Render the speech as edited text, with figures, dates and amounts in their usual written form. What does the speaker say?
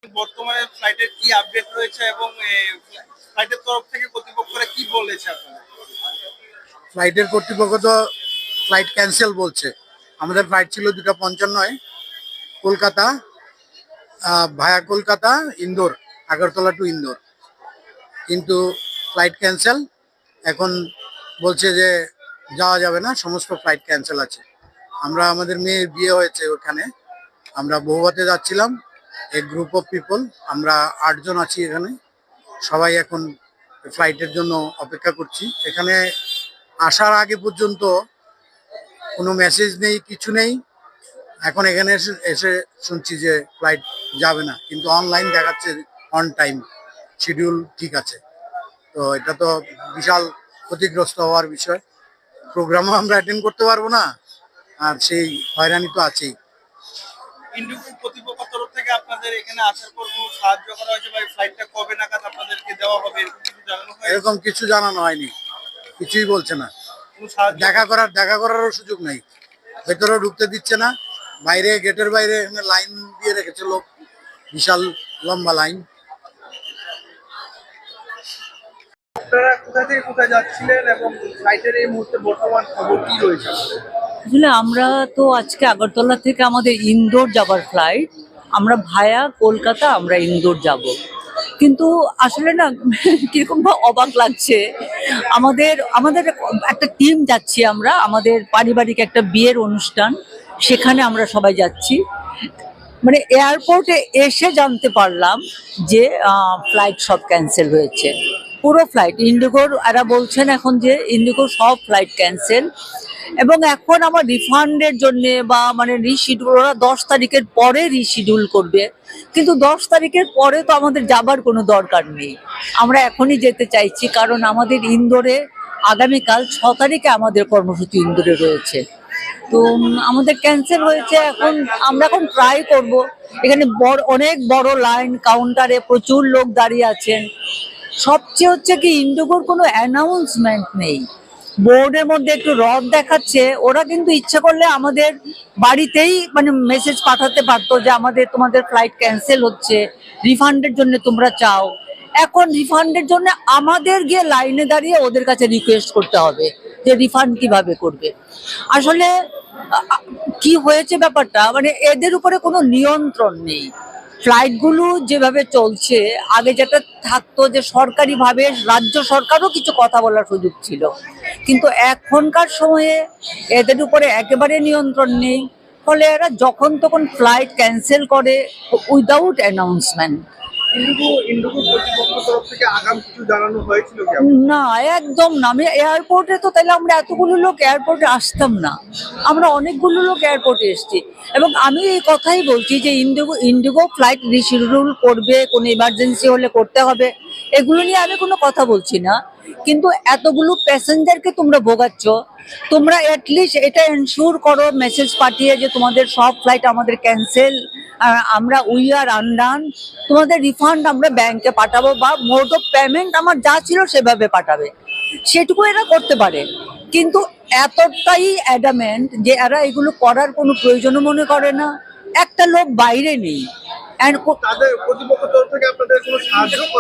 বর্তমানে ফ্লাইটের কি আপডেট রয়েছে এবং ফ্লাইটের তরফ থেকে কর্তৃপক্ষরা কি বলেছে আপনাদের? ফ্লাইটের কর্তৃপক্ষ তো ফ্লাইট ক্যান্সেল বলছে। আমাদের ফ্লাইট ছিল 2:55 কলকাতা ভায়া কলকাতা ইন্দোর, আগরতলা টু ইন্দোর, কিন্তু ফ্লাইট ক্যান্সেল। এখন বলছে যে যাওয়া যাবে না, সমস্ত ফ্লাইট ক্যান্সেল আছে। আমরা আমাদের মেয়ের বিয়ে হয়েছে ওখানে, আমরা বৌভাতে যাচ্ছিলাম, এক গ্রুপ অফ পিপল, আমরা 8 জন আছি এখানে। সবাই এখন ফ্লাইটের জন্য অপেক্ষা করছি। এখানে আসার আগে পর্যন্ত কোনো মেসেজ নেই, কিছু নেই। এখন এখানে এসে শুনছি যে ফ্লাইট যাবে না, কিন্তু অনলাইন দেখাচ্ছে অন টাইম, শিডিউল ঠিক আছে। তো এটা তো বিশাল ক্ষতিগ্রস্ত হওয়ার বিষয়। প্রোগ্রামও আমরা অ্যাটেন্ড করতে পারবো না, আর সেই হয়রানি তো আছেই। ইন্ডিগো কর্তৃপক্ষের তরফ থেকে আপনাদের এখানে আসার পর কোনো সাহায্য করা হয়েছে বা ফ্লাইটটা কবে নাগাদ আপনাদেরকে দেওয়া হবে এরকম কিছু জানানো হয়েছে? এরকম কিছু জানানো হয়নি, কিছুই বলছে না। কোনো সাহায্য দেখা করারও সুযোগ নাই, ভেতরেও ঢুকতে দিচ্ছে না। বাইরে গেটের বাইরে এখানে লাইন দিয়ে রেখেছে লোক, বিশাল লম্বা লাইন। আপনারা কোথা থেকে কোথায় যাচ্ছিলেন এবং ফ্লাইটের এই মুহূর্তে বর্তমান খবর কি রয়েছে? আসলে আমরা তো আজকে আগরতলা থেকে আমাদের ইন্দোর যাবার ফ্লাইট, আমরা ভায়া কলকাতা আমরা ইন্দোর যাব। কিন্তু আসলে না কিরকম অবাক লাগছে। আমাদের আমাদের একটা টিম যাচ্ছি, আমরা আমাদের পারিবারিক একটা বিয়ের অনুষ্ঠান, সেখানে আমরা সবাই যাচ্ছি। মানে এয়ারপোর্টে এসে জানতে পারলাম যে ফ্লাইট সব ক্যান্সেল হয়েছে, পুরো ফ্লাইট। ইন্ডিগোর এরা বলছেন এখন যে ইন্ডিগোর সব ফ্লাইট ক্যান্সেল, এবং এখন আমার রিফান্ডের জন্য বা মানে রিশিডিউল, ওরা 10 তারিখের পরে রিশিডিউল করবে। কিন্তু 10 তারিখের পরে তো আমাদের যাবার কোনো দরকার নেই, আমরা এখনই যেতে চাইছি, কারণ আমাদের ইন্দোরে আগামীকাল 6 তারিখে আমাদের কর্মসূচি ইন্দোরে রয়েছে। তো আমাদের ক্যান্সেল হয়েছে। এখন আমরা এখন ট্রাই করব। এখানে অনেক বড় লাইন, কাউন্টারে প্রচুর লোক দাঁড়িয়ে আছেন। সবচেয়ে হচ্ছে কি, ইন্ডিগোর কোনো অ্যানাউন্সমেন্ট নেই। বোর্ডের মধ্যে একটু রদ দেখাচ্ছে, ওরা কিন্তু ইচ্ছা করলে আমাদের বাড়িতেই মানে মেসেজ পাঠাতে পারতো যে তোমাদের ফ্লাইট ক্যান্সেল হচ্ছে, রিফান্ডের জন্য তোমরা চাও। এখন রিফান্ডের জন্য আমাদের গিয়ে লাইনে দাঁড়িয়ে ওদের কাছে রিকোয়েস্ট করতে হবে যে রিফান্ড কিভাবে করবে। আসলে কি হয়েছে ব্যাপারটা, মানে এদের উপরে কোনো নিয়ন্ত্রণ নেই। ফ্লাইটগুলো যেভাবে চলছে, আগে যেটা থাকতো যে সরকারিভাবে রাজ্য সরকারও কিছু কথা বলার সুযোগ ছিল, কিন্তু এখনকার সময়ে এদের উপরে একেবারে নিয়ন্ত্রণ নেই। ফলে এরা যখন তখন ফ্লাইট ক্যান্সেল করে উইদাউট অ্যানাউন্সমেন্ট। ইন্ডিগো কর্তৃপক্ষের তরফ থেকে আগাম কিছু জানানো হয়েছিল কি? না, একদম না। আমি এয়ারপোর্টে তো, তাহলে আমরা এতগুলো লোক এয়ারপোর্টে আসতাম না। আমরা অনেকগুলো লোক এয়ারপোর্টে এসেছি, এবং আমি এই কথাই বলছি যে ইন্ডিগো ফ্লাইট রিশিডিউল করবে, কোনো ইমার্জেন্সি হলে করতে হবে, এগুলো নিয়ে আমি কোনো কথা বলছি না। কিন্তু এতগুলো প্যাসেঞ্জারকে তোমরা ভোগাচ্ছ, তোমরা অ্যাটলিস্ট এটা এনশিওর করো মেসেজ পাঠিয়ে যে তোমাদের সব ফ্লাইট আমাদের ক্যান্সেল, আমরা উই আর আনডান, তোমাদের রিফান্ড আমরা ব্যাংকে পাঠাবো, বা মোড অফ পেমেন্ট আমার যা ছিল সেভাবে পাঠাবে। সেটুকু এরা করতে পারে, কিন্তু এতটাই অ্যাডামেন্ট যে এরা এগুলো করার কোনো প্রয়োজনও মনে করে না। একটা লোক বাইরে নেই, তাদের কর্তৃপক্ষের তরফ থেকে আপনাদের কোনো সাহায্য করা